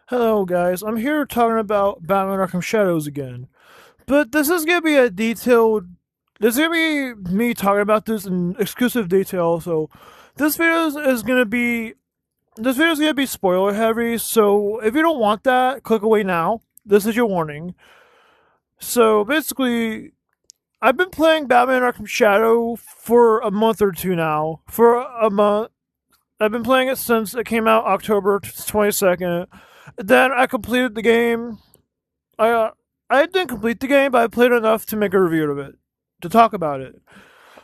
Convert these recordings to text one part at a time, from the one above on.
Hello, guys. I'm here talking about Batman Arkham Shadows again. But this is gonna be a detailed. This is gonna be me talking about this in exclusive detail. So, this video is gonna be. This video is gonna be spoiler heavy. So, if you don't want that, click away now. This is your warning. So, basically, I've been playing Batman Arkham Shadow for a month or two now. For a month. I've been playing it since it came out October 22nd. Then I completed the game. I didn't complete the game, but I played enough to make a review of it, to talk about it.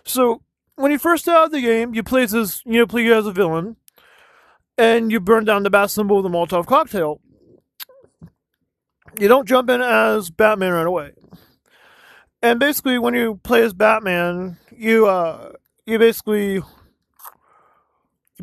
So when you first start out the game, you play as a villain, and you burn down the bat symbol with a Molotov cocktail. You don't jump in as Batman right away. And basically, when you play as Batman, you basically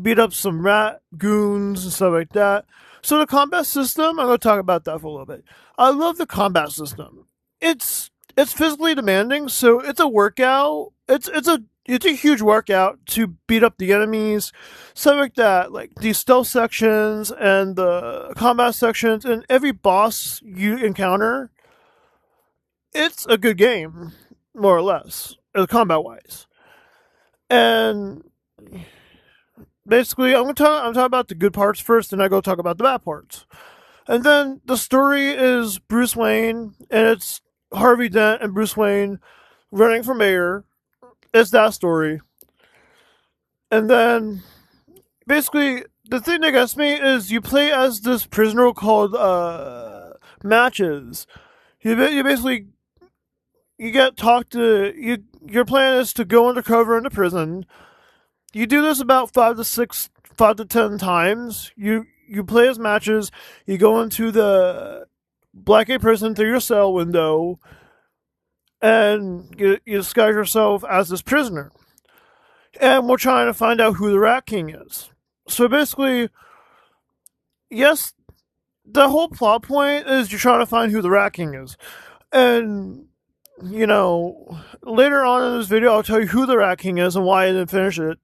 beat up some rat goons and stuff like that. So the combat system, I'm going to talk about that for a little bit. I love the combat system. It's physically demanding, so it's a workout. It's a huge workout to beat up the enemies, stuff like that. Like the stealth sections and the combat sections, and every boss you encounter, it's a good game, more or less, combat wise. And basically, I'm talking about the good parts first, and I go talk about the bad parts. And then the story is Bruce Wayne, and it's Harvey Dent and Bruce Wayne running for mayor. It's that story. And then basically, the thing that gets me is you play as this prisoner called Matches. You basically you get talked to you. Your plan is to go undercover into prison. You do this about 5 to 10 times. You play as Matches. You go into the Blackgate prison through your cell window, and you disguise yourself as this prisoner. And we're trying to find out who the Rat King is. So basically, yes, the whole plot point is you're trying to find who the Rat King is. And, later on in this video, I'll tell you who the Rat King is and why I didn't finish it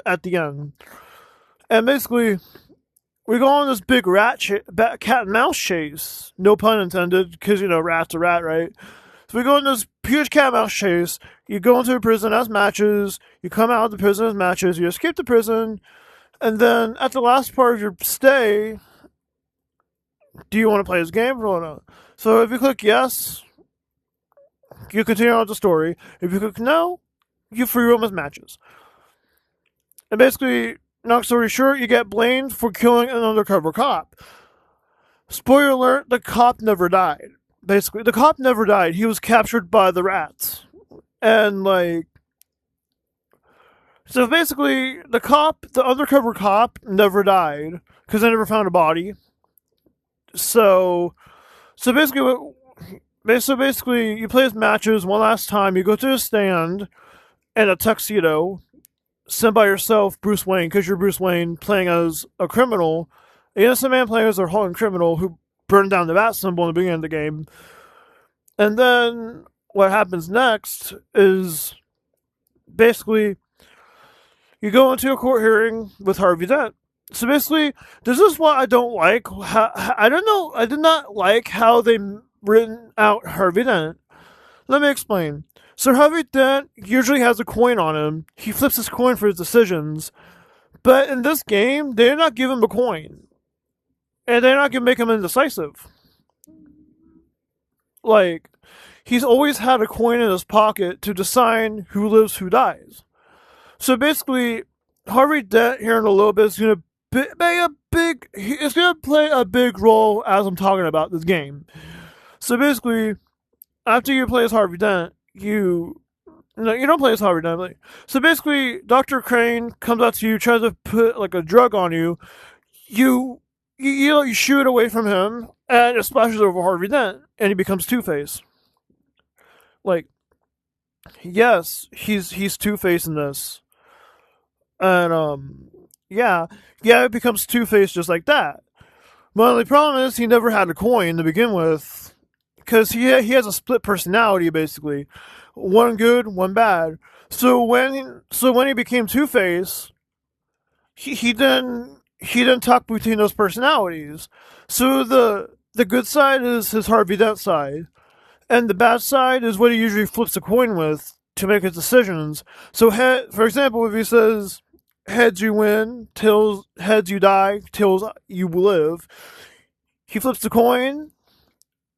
at the end. And basically, we go on this big cat and mouse chase. No pun intended, because, rat's a rat, right? So we go on this huge cat and mouse chase. You go into a prison as Matches. You come out of the prison as Matches. You escape the prison. And then at the last part of your stay, do you want to play this game or not? So if you click yes, you continue on with the story. If you click no, you free roam as Matches. And basically, long story short, you get blamed for killing an undercover cop. Spoiler alert, the cop never died. Basically, the cop never died. He was captured by the rats. And, so basically, the undercover cop never died because they never found a body. So basically, you play as Matches one last time. You go to a stand in a tuxedo, sent by yourself, Bruce Wayne, because you're Bruce Wayne playing as a criminal, an innocent man playing as a hardened criminal who burned down the bat symbol in the beginning of the game. And then what happens next is basically you go into a court hearing with Harvey Dent. So basically, this is what I don't like. I don't know. I did not like how they written out Harvey Dent. Let me explain. So Harvey Dent usually has a coin on him. He flips his coin for his decisions. But in this game, they did not give him a coin. And they're not going to make him indecisive. Like, he's always had a coin in his pocket to decide who lives, who dies. So basically, Harvey Dent here in a little bit is going to it's going to play a big role as I'm talking about this game. So basically, after you play as Harvey Dent, you don't play as Harvey Dent. So basically, Dr. Crane comes out to you, tries to put like a drug on you. You shoo it away from him, and it splashes over Harvey Dent, and he becomes Two-Face. Like, yes, he's Two-Face in this, and yeah, it becomes Two-Face just like that. But the problem is he never had a coin to begin with, because he has a split personality basically, one good, one bad. So when he became Two-Face, he then he didn't talk between those personalities. So the good side is his Harvey Dent side, and the bad side is what he usually flips a coin with to make his decisions. So, for example, if he says heads you win, tails heads you die, tails you live, he flips the coin,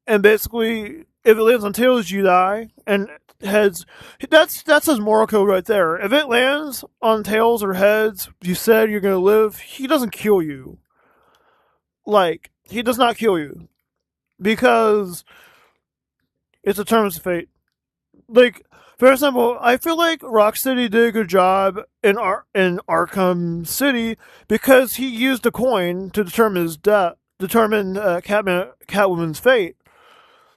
and basically, if it lands on tails, you die, and heads. That's his moral code right there. If it lands on tails or heads, you said you're gonna live. He doesn't kill you. Like he does not kill you because it's a term of fate. Like for example, I feel like Rocksteady did a good job in Arkham City because he used a coin to determine his death, determine Catwoman's fate.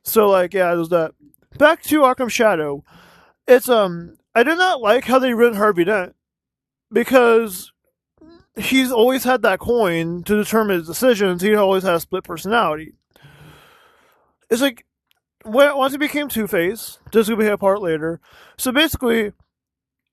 So like yeah, there's that. Back to Arkham Shadow. It's I did not like how they written Harvey Dent because he's always had that coin to determine his decisions. He always had a split personality. It's like once he became Two Face, this will be a part later. So basically,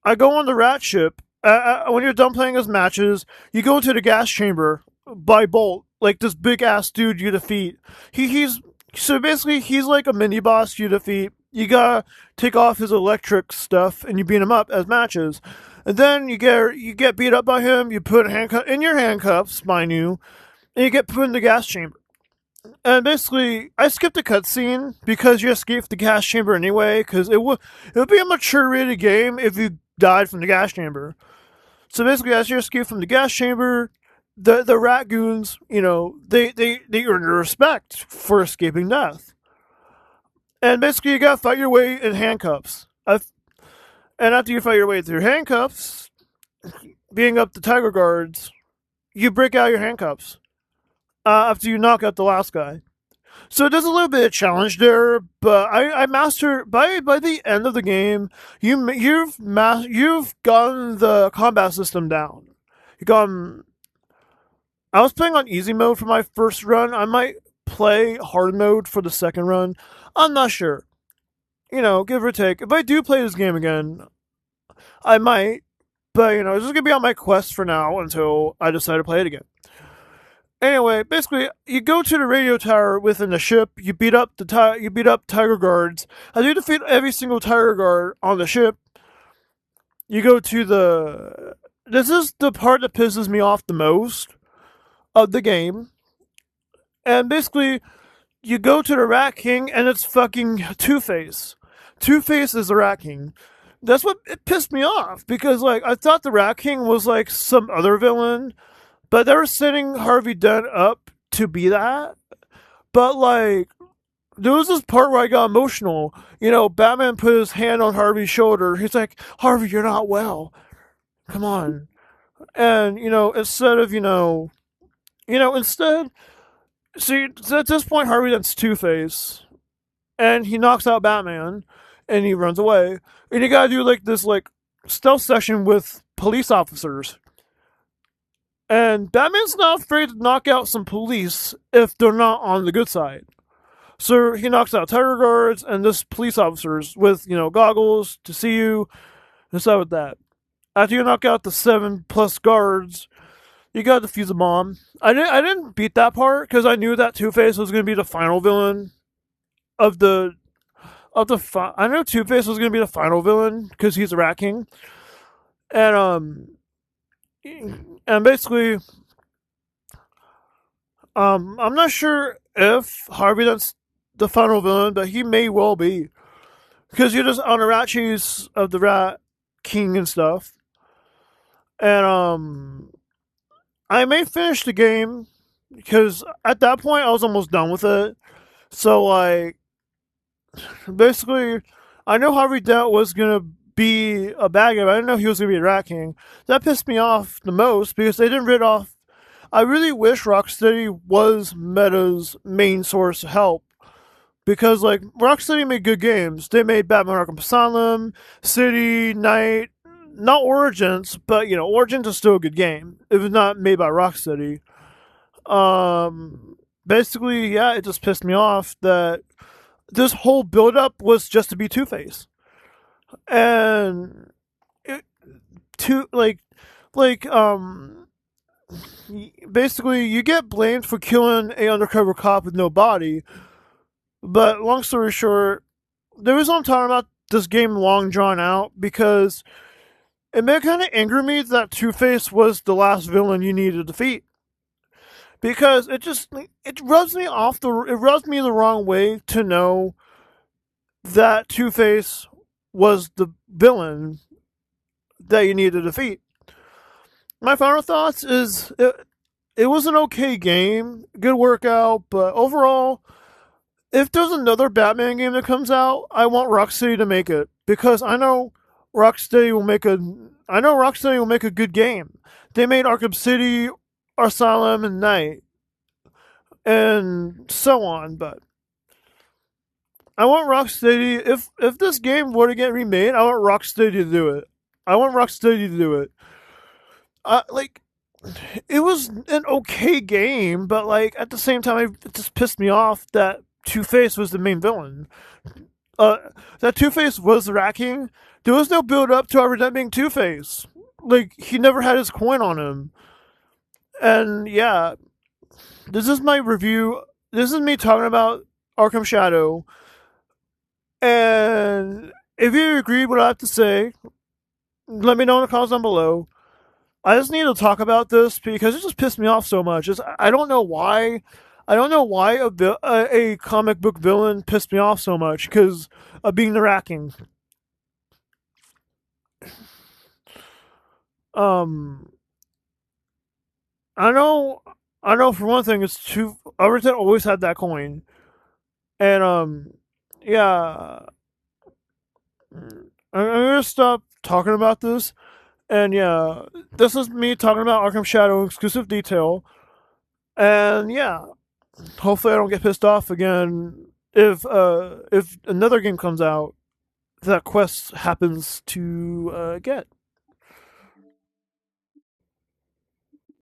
I go on the rat ship. When you're done playing his matches, you go into the gas chamber by Bolt, like this big ass dude you defeat. He's so basically he's like a mini boss you defeat. You gotta take off his electric stuff and you beat him up as matches. And then you get beat up by him. You put in your handcuffs, mind you, and you get put in the gas chamber. And basically, I skipped a cutscene because you escaped the gas chamber anyway. Because it would be a mature rated game if you died from the gas chamber. So basically, as you escape from the gas chamber, the rat goons, they earn your respect for escaping death. And basically, you gotta fight your way in handcuffs. And after you fight your way through handcuffs, being up the tiger guards, you break out your handcuffs after you knock out the last guy. So there's a little bit of challenge there, but I mastered by the end of the game. You've gotten the combat system down. You gotten. I was playing on easy mode for my first run. I might play hard mode for the second run. I'm not sure. Give or take. If I do play this game again, I might. But this is gonna be on my quest for now until I decide to play it again. Anyway, basically, you go to the radio tower within the ship. You beat up tiger guards. As you defeat every single tiger guard on the ship, you go to the. This is the part that pisses me off the most of the game. And basically, you go to the Rat King, and it's fucking Two Face. Two Face is the Rat King. That's what it pissed me off because I thought the Rat King was like some other villain. But they were setting Harvey Dent up to be that. But, there was this part where I got emotional. Batman put his hand on Harvey's shoulder. He's like, Harvey, you're not well. Come on. And, instead of, instead, see, at this point, Harvey Dent's Two-Face. And he knocks out Batman. And he runs away. And you gotta do, this, stealth session with police officers. And Batman's not afraid to knock out some police if they're not on the good side. So he knocks out tiger guards and this police officers with, goggles to see you and stuff with that. After you knock out the 7+ guards, you gotta defuse a bomb. I didn't beat that part because I knew that Two-Face was gonna be the final villain of the I know Two-Face was gonna be the final villain because he's a Rat King. And basically, I'm not sure if Harvey Dent's the final villain, but he may well be. Because you're just on a rat chase of the Rat King and stuff. And, I may finish the game, because at that point I was almost done with it. So, basically, I know Harvey Dent was gonna be a bad guy, but I didn't know he was going to be a Rat King. That pissed me off the most because they didn't rid off. I really wish Rocksteady was Meta's main source of help because, Rocksteady made good games. They made Batman Arkham Asylum, City, Night, not Origins, but, Origins is still a good game. It was not made by Rocksteady. Basically, yeah, it just pissed me off that this whole build-up was just to be Two-Face. And basically you get blamed for killing a undercover cop with no body. But long story short, the reason I'm talking about this game long drawn out because it may kind of anger me that Two Face was the last villain you need to defeat because it rubs me off the it rubs me the wrong way to know that Two Face was the villain that you need to defeat. My final thoughts is it was an okay game, good workout, but overall, if there's another Batman game that comes out, I want Rocksteady to make it because Rocksteady will make a good game. They made Arkham City, Asylum, and Night, and so on. But I want Rocksteady. If this game were to get remade, I want Rocksteady to do it. I want Rocksteady to do it. Like it was an okay game, but like at the same time, it just pissed me off that Two Face was the main villain. Uh, that Two Face was racking. There was no build up to ever that being Two Face. Like he never had his coin on him. And yeah, this is my review. This is me talking about Arkham Shadow. And if you agree with what I have to say, let me know in the comments down below. I just need to talk about this because it just pissed me off so much. I don't know why. I don't know why a comic book villain pissed me off so much because of being the racking. Um, I know, I know. For one thing, it's too. Everton always had that coin, and yeah. I'm gonna stop talking about this, and yeah, this is me talking about Arkham Shadow exclusive detail, and yeah, hopefully I don't get pissed off again if another game comes out that Quest happens to get.